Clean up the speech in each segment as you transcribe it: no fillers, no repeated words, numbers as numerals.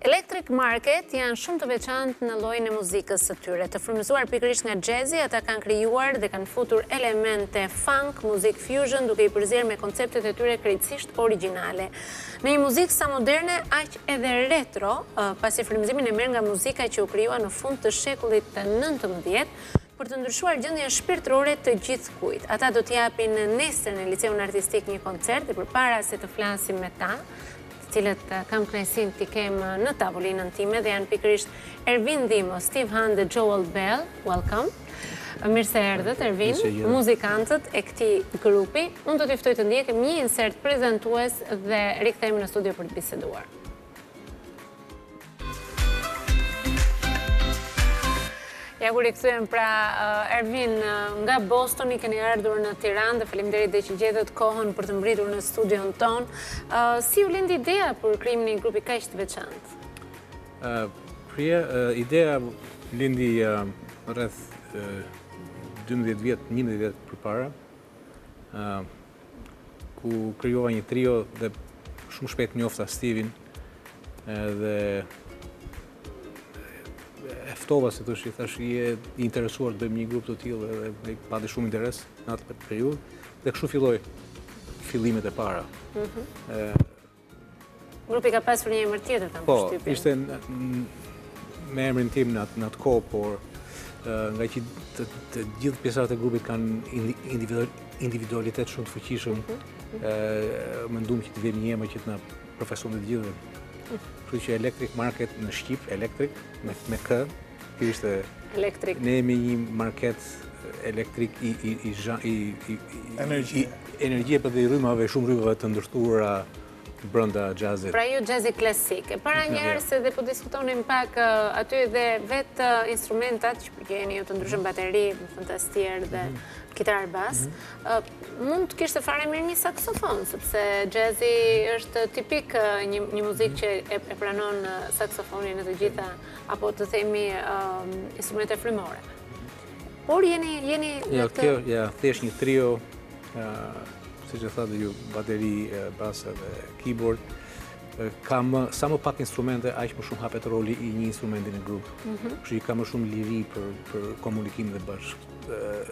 Electric Market janë shumë të veçantë në llojin e muzikës së tyre. Të frymëzuar pikërisht nga jazzi, ata kanë krijuar dhe kanë futur elemente funk, muzikë fusion, duke i përzier me konceptet e tyre krejtësisht origjinale. Në një muzikë sa moderne, aq edhe retro, pasi frymëzimin e merr nga muzika që u krijua në fund të shekullit të 19 për të ndryshuar gjendjen shpirtërore të gjithkujt. Ata do t'japin nesër në Liceun Artistik një koncert dhe përpara se të flasim me ta, cilët kam kënaqësinë t'i kem në tavolinën time dhe janë pikërisht Ervin Dhimo, Steve Han dhe Joel Bell. Welcome. Mirë se erdhët, Ervin, muzikantët e këtij grupi. Unë do t'i ftoj të ndjekim një insert prezantues dhe rikthehemi në studio për të biseduar. Ja kur i kthyem pra Ervin nga Boston, i keni ardhur në Tiranë dhe faleminderit dhe që gjetët kohën për të mbritur në studion ton. Si u lindi ideja për krijimin e një grupi kaq të veçantë? Ideja lindi rreth 11 vjet përpara, ku krijova një trio dhe shumë shpejt njofta Steven dhe eftova se të thash i interesuar të bëjmë një grup të tillë dhe pati shumë interes në atë periudhë dhe kështu filloi fillimet e para. Grupi ka pasur një emër tjetër kam përshtypjen. Po, ishte me emrin tim në atë kohë, por nga që të gjithë pjesëtarët e grupit kanë individualitet shumë të fuqishëm, mendum që të vjen një emër që të na përfaqëson të gjithëve. Kështu që Electric Market në Shqip, Electric, me K, kjo ishte... Electric. Ne jemi një market elektrik energjie për dhe i rrymave, shumë rrymave të ndërtuara brenda jazzit. Pra ju jazzi klasik. Para njerëz se dhe po diskutonim pak aty dhe vetë instrumentat që përgjeni ju të ndryshëm bateri, fantastier dhe kitar bas, mund të kishte fare mirë një saksofon, sepse jazzi është tipik një muzikë që e pranon saksofonin në të gjitha, apo të themi instrumente frymore. Por jeni... Ja, thjesht një trio, siç e thatë ju, bateri, basa dhe keyboard, kam sa më pak instrumente, aq më shumë hapet roli i një instrumenti në grup. Kështu që ka më shumë liri për komunikim dhe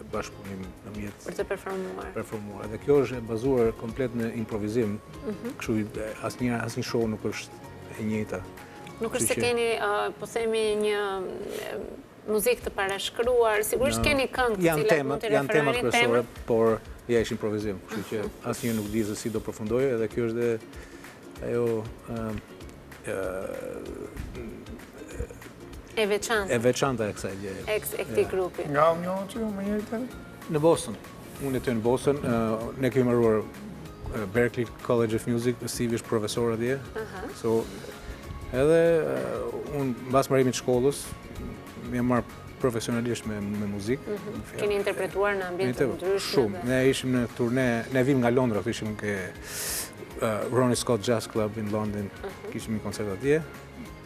bashkëpunim në mjet. Për të performuar. Dhe kjo është bazuar komplet në improvizim. Kështu asnjë show nuk është e njëjta. Nuk është se keni, po themi, një muzikë të parashkruar, sigurisht keni këngë të cilat mund të janë temat kryesore, por ja është improvizim. Kështu që asnjë nuk di se si do përfundojë, edhe kjo është ajo e veçantë. E veçanta e kësaj gjëje. E këtij grupi. Nga njohë që më njëjtë? Në Boston. Unë jetoj në Boston. Ne kemi marruar Berklee College of Music, Steve është profesor atje. So, edhe unë mbas marrimit të shkollës, jam marrë profesionalisht me muzikë. Keni interpretuar në ambiente të ndryshme? Shumë. Ne ishim në turne, ne vim nga Londra, ishim ke Ronnie Scott Jazz Club in London, kishim një koncert atje,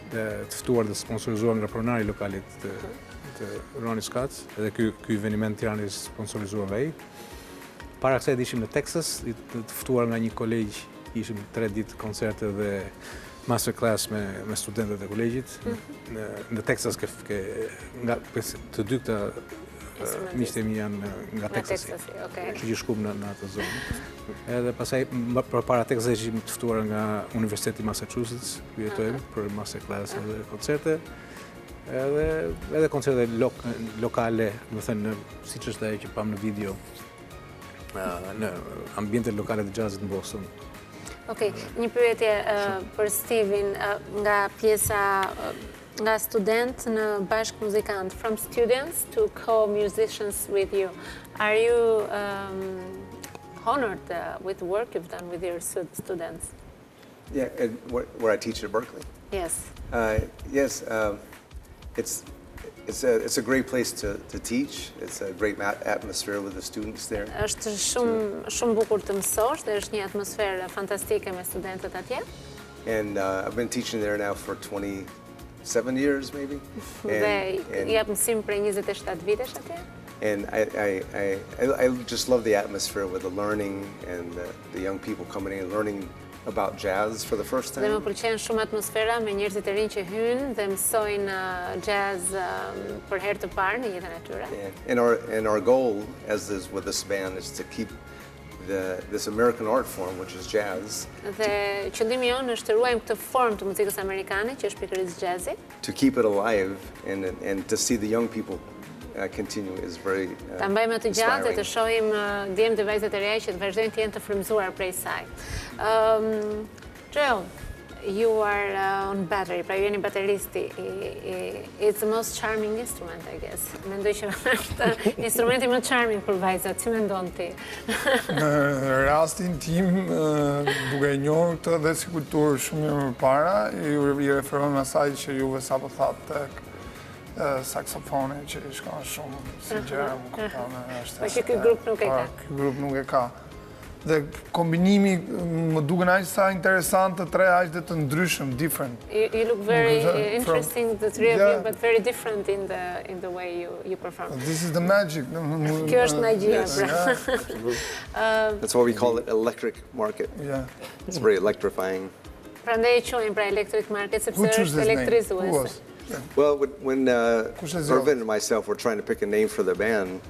të ftuar dhe sponsorizuar nga pronari lokalit të Ronnie Scott, edhe ky eveniment Tiranë sponsorizuar nga ai. Para kësaj ishim në Texas, të ftuar nga një kolegj, ishim 3 ditë koncerte dhe masterclass me studentët e kolegjit. Në Texas nga të dy këta miqtë mi janë nga Texasi. Kështu që shkum në atë zonë. Edhe pasaj, përpara Texas ishim të ftuar nga Universiteti Massachusetts, ku jetojmë për masterclass dhe koncerte. Edhe koncerte lokale, do thënë, siç është ajo që pam në video, në ambiente lokale të jazzit në Boston. Okej, një pyetje për Steven nga pjesa nga student në bashk muzikant, from students to co-musicians with you. Are you honored with the work you've done with your students? Yeah, and where I teach at Berkeley. Yes. Yes, it's a great place to teach. It's a great atmosphere with the students there. Është shumë bukur të mësosh dhe është një atmosferë fantastike me studentët atje. And I've been teaching there now for 27 years maybe. Dhe jap mësim prej 27 vitesh atje. And I just love the atmosphere with the learning and the young people coming in, learning about jazz for the first Dhe më time. pëlqen shumë atmosfera me njerëzit e rinj që hynë dhe mësojnë jazz për herë të parë në jetën e tyre. And our goal, as is with this band, is to keep this American art form, which is jazz, Dhe qëllimi jonë është të ruajmë këtë formë të muzikës amerikane, që është pikërisht jazzi, to keep it alive and to see the young people continue is very ta mbajmë të gjatë dhe të inspiring. shohim djemt dhe vajzat e reja që të vazhdojnë të jenë të frymëzuar prej saj. Joel, you are on battery, pra ju jeni bateristi. It's the most charming instrument, I guess. Mendoj që është instrumenti më charming për vajzat, si mendon ti? Në rastin tim, duke e njohur këtë dhe si kulturë shumë mirë më para, i referojmë asaj që juve sapo thatë tek saksofoni që i shkon shumë si gjera më kuptame. Po që ky grup nuk e ka. Ky grup nuk e ka. Dhe kombinimi më duken aq sa interesant të tre aq dhe të ndryshëm, different. You look very interesting, the three of you, Yeah. but very different in the way you perform. This is the magic. Kjo është magjia, pra. That's why we call it electric market. Yeah. It's very electrifying. Prandaj e quajmë pra electric market sepse Who chose është this name? Who elektrizuese. was? Well, when is Irvin and myself were trying to pick a name for the band,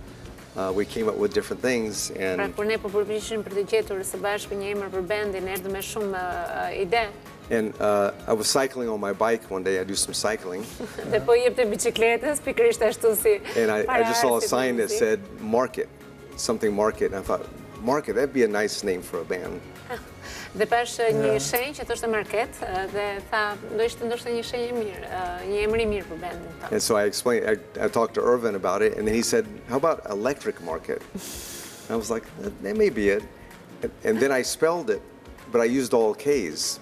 we came up with different things, Pra and kur ne po përpiqeshim për të gjetur së bashku një emër për bendin, erdhëm me shumë ide. I was cycling on my bike one day. I do some cycling, Dhe po jepte bicikletës, pikërisht ashtu si and I just saw a paraarsit sign that muzikë. said "Market," something market, and I thought, "Market, that'd be a nice name for a band." Dhe pash një shenjë që thoshte market dhe tha, do ishte ndoshta një shenjë e mirë, një emër i mirë për bendin tonë. And so I explained. I talked to Irvin about it, and he said, "How about electric market?" And I was like, "That may be it." And then I spelled it, but I used all K's.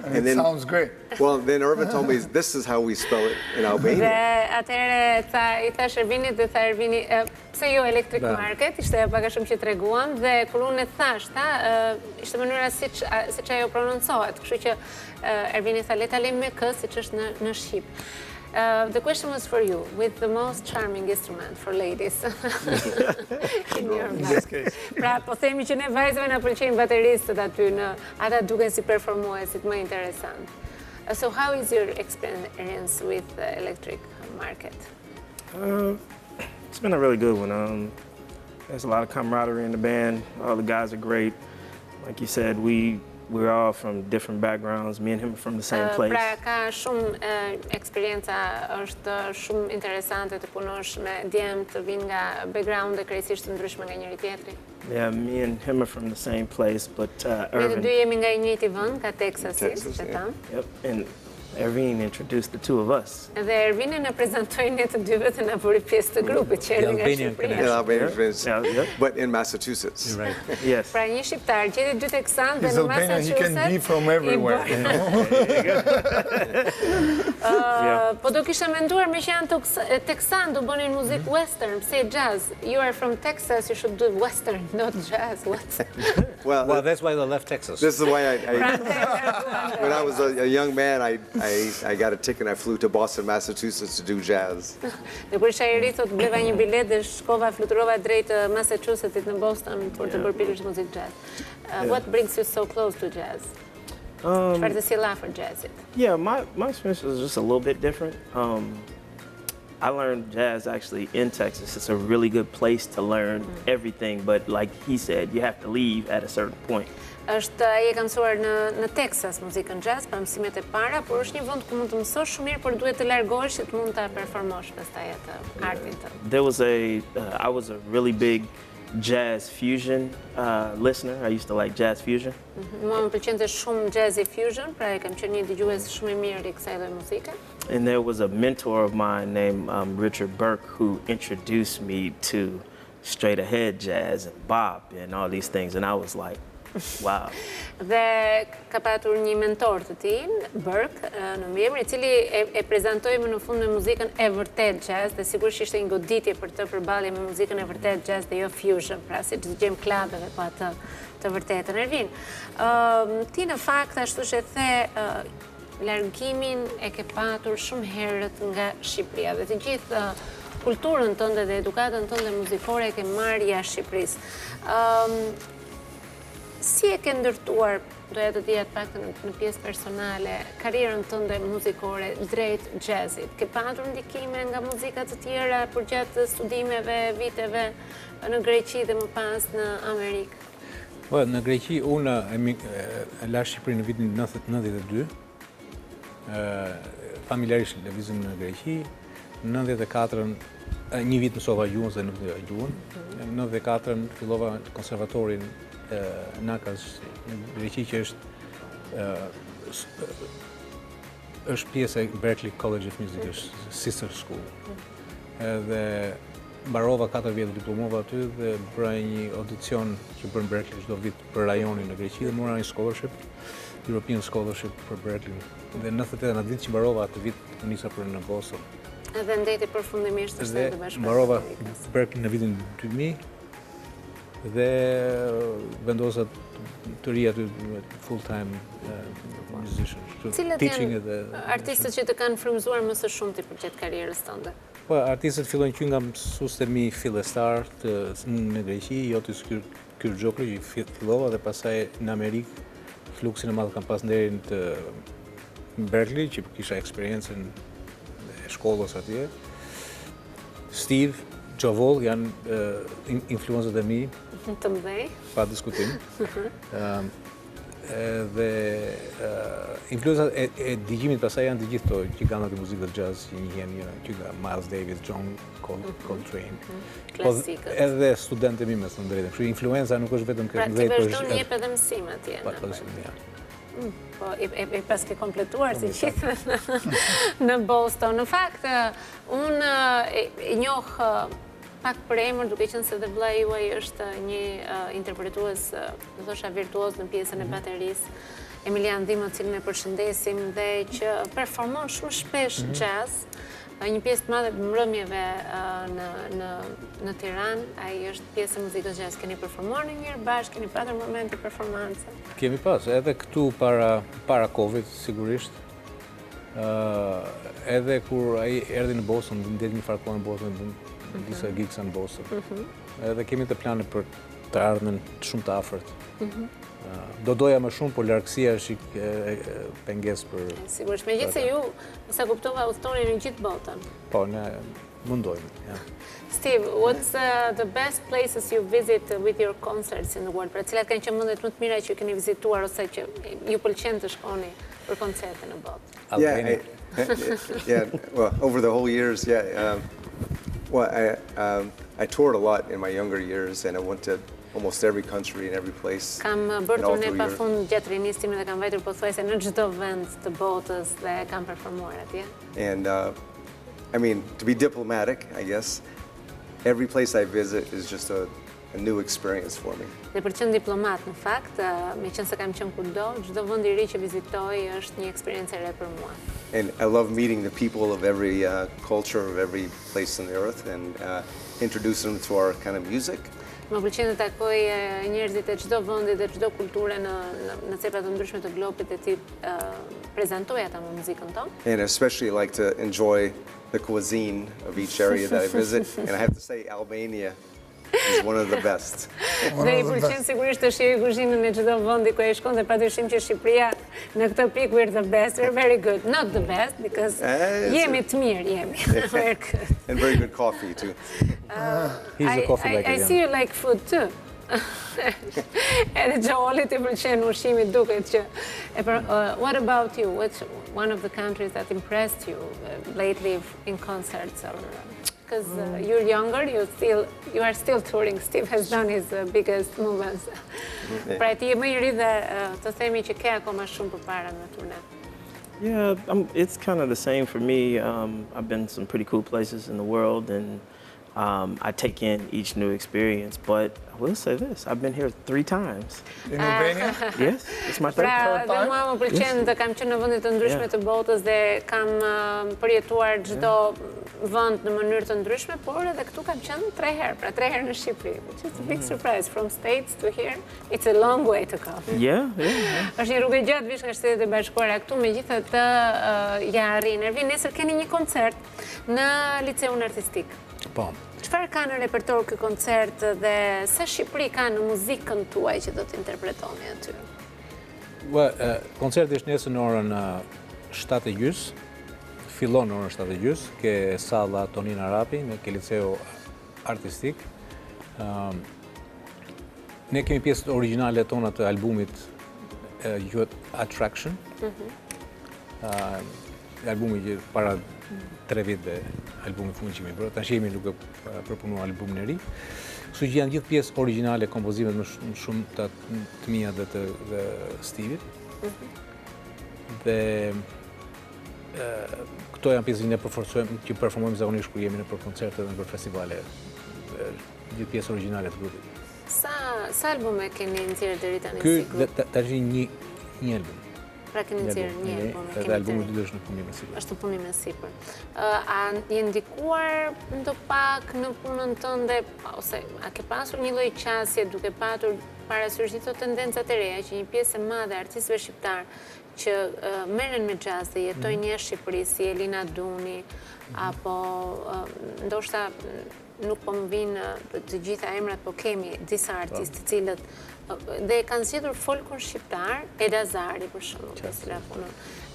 And it sounds great. Well, then Irvin told me this is how we spell it in Dhe Albania. atëherë i thash Ervinit dhe tha Ervini, pse jo electric market, ishte ajo pak a shumë që treguam dhe kur unë e thash, ishte mënyra siç ajo prononcohet, kështu që Ervini tha le ta lejmë me k siç është në shqip. The question was for you, with the most charming instrument for ladies. In your this case. Pra, po themi që ne vajzave na pëlqejnë bateristët aty ata duken si performuesit më interesant. So how is your experience with the electric market? It's been a really good one. There's a lot of camaraderie in the band. All the guys are great. Like you said, we're all from different backgrounds. Me and him are from the same place. Pra, ka shumë eksperienca, është shumë interesante të punosh me djemt të vinë nga background-e krejtësisht të ndryshme nga njëri tjetri. Yeah, me and him are from the same place, but Ne të Irvin. dy jemi nga i njëjti vend, ka Texasi, Texas, siç e yeah. tham. Yep, and Irvin introduced the two of us. Dhe Ervini na prezantoi ne të dyve dhe na bëri pjesë të grupit që erdhi nga Albanian Shqipëria. In Albania, friends, Yeah, yep. but in Massachusetts. You're right. Yes. Pra një shqiptar, gjeti dy teksan dhe He's në Albanian, he can be Massachusetts. from everywhere. You know? Po do kisha menduar me që janë Texan, do bënin muzikë western, pse jazz? You are from Texas, you should do western, not jazz. What? Well, that's why they left Texas. This is why when I was a young man, I got a ticket and I flew to Boston, Massachusetts to do jazz. Dhe kur isha i ri, thot bleva një bilet dhe shkova, fluturova drejt Massachusettsit në Boston për të bërë pikërisht muzikë jazz. What brings you so close to jazz? Çfarë të sjell afër jazzit? Yeah, my experience was just a little bit different. I learned jazz actually in Texas. It's a really good place to learn everything, but like he said, you have to leave at a certain point. Ai e ka mësuar në Texas muzikën jazz, pra mësimet e para, por është një vend ku mund të mësosh shumë mirë, por duhet të largohesh që të mund ta performosh pastaj atë artin tënd. There was I was a really big jazz fusion listener. I used to like jazz fusion. Mua më pëlqente shumë jazzy fusion, pra e kam qenë një dëgjues shumë i mirë i kësaj lloji muzike. And there was a mentor of mine named Richard Burke who introduced me to straight ahead jazz and bop and all these things, and I was like, wow. Dhe ka patur një mentor të tij, Burke, në mbiemër, i cili e prezantoi më në fund me muzikën e vërtet jazz, dhe sigurisht ishte një goditje për të përballje me muzikën e vërtet jazz dhe jo fusion, pra si të dëgjojmë klubeve, po atë të vërtetën. Ervin, ti në fakt ashtu që the largimin e ke patur shumë herët nga Shqipëria dhe të gjithë kulturën tënde dhe edukatën tënde muzikore e ke marrë jashtë Shqipërisë. si e ke ndërtuar, doja të dija pak në pjesë personale, karrierën tënde muzikore drejt jazzit? Ke patur ndikime nga muzika të tjera përgjatë studimeve, viteve në Greqi dhe më pas në Amerikë? Në Greqi unë e lash Shqipërinë në vitin 92, familjarisht lëvizëm në Greqi, në 94-ën një vit mësova gjuhën dhe nuk dhe gjuhën. Në 94-ën fillova konservatorin Nakas në Greqi që është pjesë e Berklee College of Music, është sister school. Dhe mbarova 4 vjet diplomova aty dhe bëra një audicion që bën Berklee çdo vit për rajonin në Greqi dhe mora një scholarship, European Scholarship për Berklee. Dhe në 98 atë vit që mbarova atë vit u nisa për në Boston. Edhe ndeti përfundimisht të Shtetit Bashkuar. Mbarova Berklee në vitin 2000 dhe vendosa të ri aty full-time musician. Cilët janë artistët që të kanë frymëzuar më së shumti përgjatë karrierës tënde? Po, artistët fillojnë që nga mësuesit e mi fillestar në Greqi, Jotis Kyrgjokri që fillova dhe pastaj në Amerikë fluksin e madh kam pas nderin të Berklee që kisha eksperiencën e shkollës atje. Steve, Gjovol janë influencët e mi. Të mëdhej. Pa diskutim. Dhe influencat e digjimit pasaj janë të gjithë to gigantët e muzikës jazz që njihen që nga Miles Davis, John Coltrane. Klasikët. Edhe studentë e mi me thënë drejtën. Kështu influenca nuk është vetëm pra ti vazhdon një jep edhe mësim atje. Pa mësim, ja. Po, e pas ke kompletuar si gjithë në Boston. Në fakt, unë e njoh pak për emër, duke qenë se dhe vlla juaj është një interpretues, do thosha virtuoz në pjesën e baterisë, Emilian Dhimo, cilën e përshëndesim dhe që performon shumë shpesh jazz, një pjesë të madhe të mbrëmjeve në Tiranë, ai është pjesë e muzikës jazz. Keni performuar në njërë bashkë, keni patur momente performance? Kemi pas, edhe këtu para Covid, sigurisht. Edhe kur ai erdhi në Boston, ndeti një farë kohë në Boston, disa gigs në Boston. Edhe kemi të plane për të ardhmen shumë të afërt. Do doja më shumë, por largësia është pengesë për... Sigurisht, megjithëse ju, sa kuptova, udhtoni në gjithë botën. Po, ne mundojmë. Steve, what's the best places you visit with your concerts in the world? Pra cilat kanë qenë mendet më të mira që ju keni vizituar ose që ju pëlqen të shkoni për koncerte në botë? Yeah, well, over the whole years, yeah. Well, I toured a lot in my younger years and I went to almost every country and every place. Kam bërë turne pafund gjatë rinistimit dhe kam vajtur pothuajse në çdo vend të botës dhe kam performuar atje. And I mean, to be diplomatic, I guess, every place I visit is just a new experience for me. Dhe për qenë diplomat, në fakt, me qenë se kam qenë kudo, çdo vend i ri që vizitoj është një eksperiencë e re për mua. And I love meeting the people of every culture, of every place on the earth and introducing them to our kind of music. Më pëlqen të takoj njerëzit e çdo vendi dhe çdo kulture në cepa të ndryshme të globit dhe ti prezantoj ata me muzikën tonë. And especially like to enjoy the cuisine of each area that I visit. And I have to say Albania is one of the best. Dhe i pëlqen sigurisht të shijoj kuzhinën e çdo vendi ku ai shkon dhe padyshim që Shqipëria në këtë pikë we're the best, we're very good. Not the best because jemi të mirë, jemi. We're good. And very good coffee too. He's a coffee liker. I see you like food too. Edhe Gjolit I pëlqen ushqimi duket që what about you? What's one of the countries that impressed you lately in concerts or because you're younger, you are still touring. Steve has done his biggest movements. Pra ti je më I ri dhe të themi që ke akoma shumë përpara në turne. Yeah, it's kind of the same for me. I've been some pretty cool places in the world and I take in each new experience, but I will say this, I've been here 3 times. In Albania? Yes, it's my third time. Dhe mua më pëlqen të kam qenë në vende të ndryshme të botës dhe kam përjetuar çdo vend në mënyrë të ndryshme, por edhe këtu kam qenë 3 herë, pra 3 herë në Shqipëri. Which is a big surprise from States to here. It's a long way to come. Yeah. Është një rrugë gjatë vish nga Shtetet e Bashkuara këtu, megjithatë ja arrin. Ervin, nesër keni një koncert në liceun artistik. Po. Çfarë ka në repertor ky koncert dhe sa Shqipëri ka në muzikën tuaj që do të interpretoni aty? Koncerti është nesër në orën 7:30. Fillon në orën 7:30 ke salla Tonin Arapi në ke liceu artistik. Ne kemi pjesët origjinale tona të albumit quhet Attraction. Albumi që para 3 viteve, albumi fundit që kemi bërë, tash jemi duke përpunuar albumin e ri. Kështu që janë gjithë pjesë origjinale, kompozimet më shumë të mia dhe të Stevit. Dhe këto janë pjesë që ne që performojmë zakonisht kur jemi në për koncerte dhe në për festivale, gjithë pjesë origjinale të grupit. Sa albume keni nxjerrë deri tani? Ky tash një album. Pra keni nxjerrë një album. Edhe albumi i dytë është në punim e sipër. Është në punim e sipër. A je ndikuar ndo pak në punën tënde ose a ke pasur një lloj qasje duke patur parasysh këto tendencat e reja që një pjesë e madhe e artistëve shqiptar që merren me jazz dhe jetojnë jashtë Shqipërisë, si Elina Duni apo ndoshta nuk po më vinë të gjitha emrat, po kemi disa artistë të cilët dhe kanë zgjedhur folkun shqiptar, Edazari për shembull,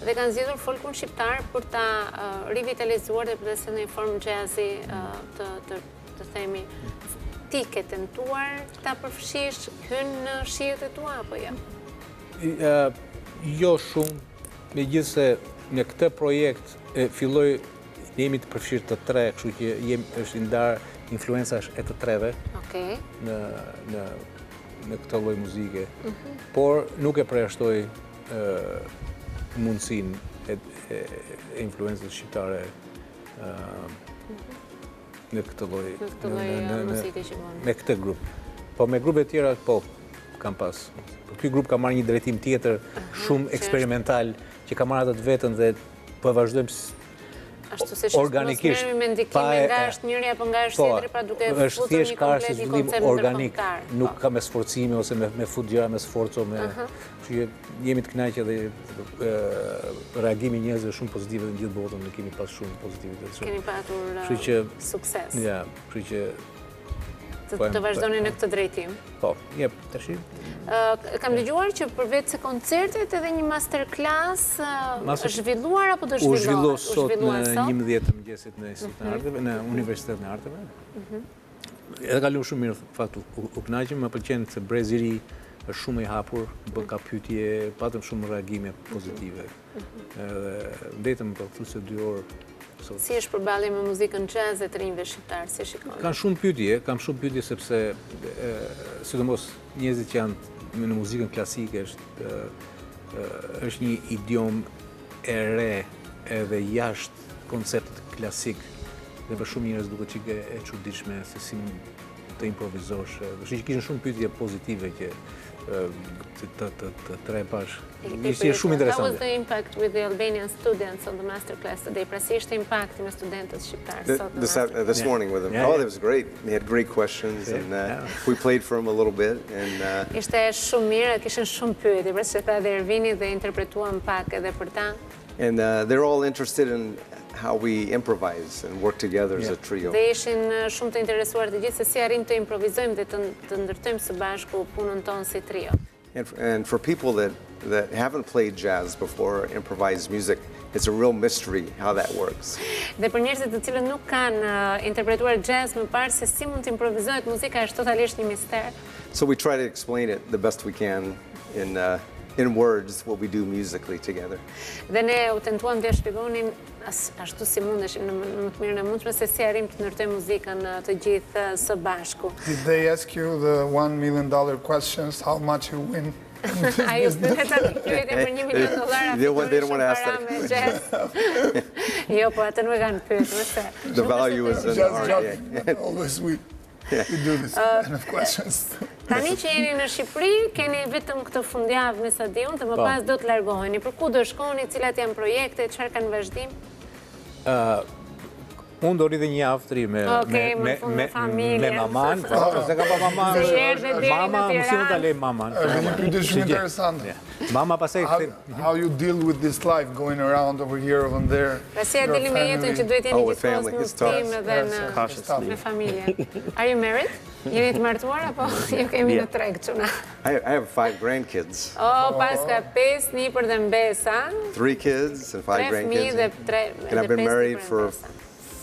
dhe kanë zgjedhur folkun shqiptar për ta rivitalizuar dhe për të sjellë një formë jazzi të themi. Ti ke tentuar ta përfshish hyn në shihet e tua apo jo? Jo shumë, megjithëse në këtë projekt filloj jemi të përfshirë të tre, kështu që është ndarë influencash e të treve në këtë lloj muzike, por nuk e përjashtoj mundësinë e influencës shqiptare në këtë lloj muzike që bën. Me këtë grup. Po me grupe tjera po kam pas. Ky grup ka marrë një drejtim tjetër shumë eksperimental që ka marrë atë të vetën dhe po vazhdojmë ashtu se organikisht me ndikime nga është njëri apo nga është tjetri, pra duke futur një komplet një koncept ndërkombëtar. Nuk ka me sforcime ose me fut gjëra me sforco, që jemi të kënaqur dhe reagimi i njerëzve shumë pozitiv në gjithë botën, ne kemi pas shumë pozitivitet. Keni patur sukses. Ja, kështu që të vazhdoni në këtë drejtim. Po, jep, tash. Kam dëgjuar që përveç se koncertet edhe një masterclass është zhvilluar apo do zhvillohet? U zhvilluar sot në 11 të mëngjesit në Institutin e Arteve, në Universitetin e Arteve. Edhe kalon shumë mirë, fakt u kënaqem, më pëlqen se brezi i ri është shumë i hapur, bën ka pyetje, patëm shumë reagime pozitive. Edhe ndetëm për thjesht 2 orë. Si është përballje me muzikën jazz e të rinjve shqiptar, si shikon? Kam shumë pyetje sepse sidomos njerëzit që janë në muzikën klasike është një idiom e re edhe jashtë konceptit klasik dhe për shumë njerëz duket që e çuditshme se si të improvizosh. Kështu që kishin shumë pyetje pozitive që të tre bashkë. Ishte shumë interesante. How was the impact with the Albanian students on the masterclass today? Pra si ishte impakti me studentët shqiptarë sot? This morning with them. Yeah. Oh, it was great. They had great questions and we played for them a little bit. Ishte shumë mirë, kishin shumë pyetje, pra që tha dhe Ervini dhe interpretuam pak edhe për ta. And they're all interested in how we improvise and work together as a trio. Dhe ishin shumë të interesuar të gjithë se si arrim të improvizojmë dhe të ndërtojmë së bashku punën tonë si trio. And for people that haven't played jazz before, improvised music, it's a real mystery how that works. Dhe për njerëzit të cilët nuk kanë interpretuar jazz më parë se si mund të improvizohet muzika është totalisht një mister. So we try to explain it the best we can in words what we do musically together. Dhe ne u tentuam të shpjegonin ashtu si mundeshim në më të mirën e mundshme se si arrim të ndërtojmë muzikën të gjithë së bashku. Did they ask you the $1 million questions, how much you win? A ju pyetën për $1 milion They don't want to ask that. Jo, po atë nuk e kanë pyetur. The value is in art. Always we do this kind of questions. Tani që jeni në Shqipëri, keni vetëm këtë fundjavë me sa diun, dhe më pas do të largoheni. Për ku do shkoni, cilat janë projekte, çfarë kanë vazhdim? Unë do rridhe një javë me maman, se ka pa maman, mama, mësimë të lej maman. Një pyetje shumë interesante. Mama pasaj How you deal with this life going around over here, over there? Pasi e dili me jetën që duhet jeni gjithmonë në udhëtim edhe me familje. Are you married? Jeni të martuar apo ju kemi në treg çuna? I have 5 grandkids. Pas ka 5 nipër dhe mbesa. 3 kids and 5 grandkids. And I've been married for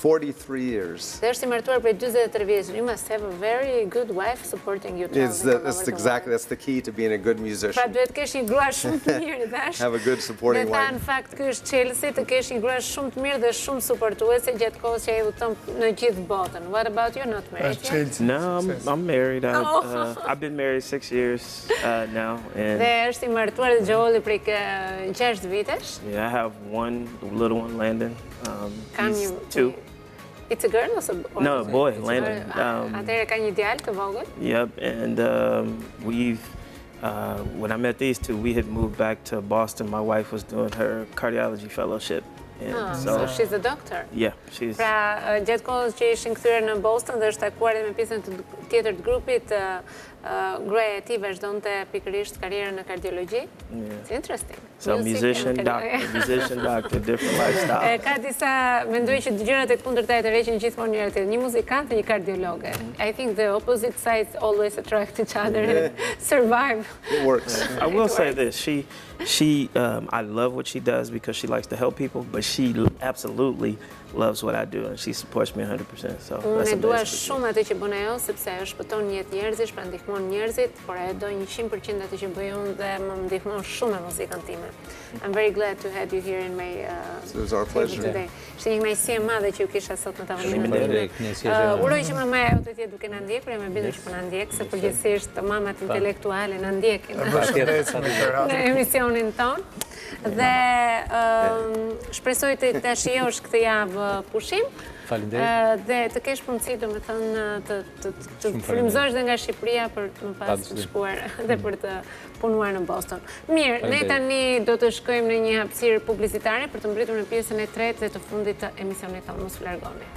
43 years. Dhe është I martuar për 43 vjeç. You must have a very good wife supporting you. That's the key to being a good musician. Pra duhet kesh një grua shumë të mirë, dash. Have a good supporting wife. Dhe në fakt ky është Chelsea, të kesh një grua shumë të mirë dhe shumë suportuese gjatë kohës që ai udhton në gjithë botën. What about you? Not married yet? No, I'm married. I've been married 6 years now. Dhe është I martuar dhe Joeli prej 6 vitesh. Yeah, I have one little one, Landon. He's 2. It's a girl or a boy? No, a boy, Landon. Atëherë ka një djalë të vogël? Yep, and when I met these two, we had moved back to Boston. My wife was doing her cardiology fellowship. So she's a doctor? Yeah, she's... Pra, gjatë kohës që ishin kthyer në Boston dhe është takuar edhe me pjesën tjetër të grupit, gruaja e tij vazhdonte pikërisht karrierën në kardiologji. It's interesting. So musician, doctor, different lifestyle. Ka disa, mendoj që gjërat e kundërta të rreqin gjithmonë njëra tjetrën, një muzikant dhe një kardiologe. I think the opposite sides always attract each other and survive. It works. I will say this, I love what she does because she likes to help people, but she absolutely loves what I do and she supports me 100%. So unë e dua shumë atë që bën ajo sepse shpëton jetë njerëzish, pra ndihmon njerëzit, por ajo do 100% atë që bëj unë dhe më ndihmon shumë me muzikën time. I'm very glad to have you here in my It was our pleasure today. Ishte një kënaqësi e madhe që ju kisha sot në tavolinë time. Uroj që mamaja jote të jetë duke na ndjekur, jam e bindur që po na ndjek, se përgjithsisht mamat intelektuale na ndjekin në emisionin ton. Dhe shpresoj të ta shijosh këtë javë pushim. Faleminderit. Dhe të kesh mundësi domethënë të frymëzosh dhe nga Shqipëria për më pas të shkuar dhe për të punuar në Boston. Mirë, ne tani do të shkojmë në një hapësirë publicitare për të mbritur në pjesën e tretë dhe të fundit të emisionit tonë. Mos u largoni.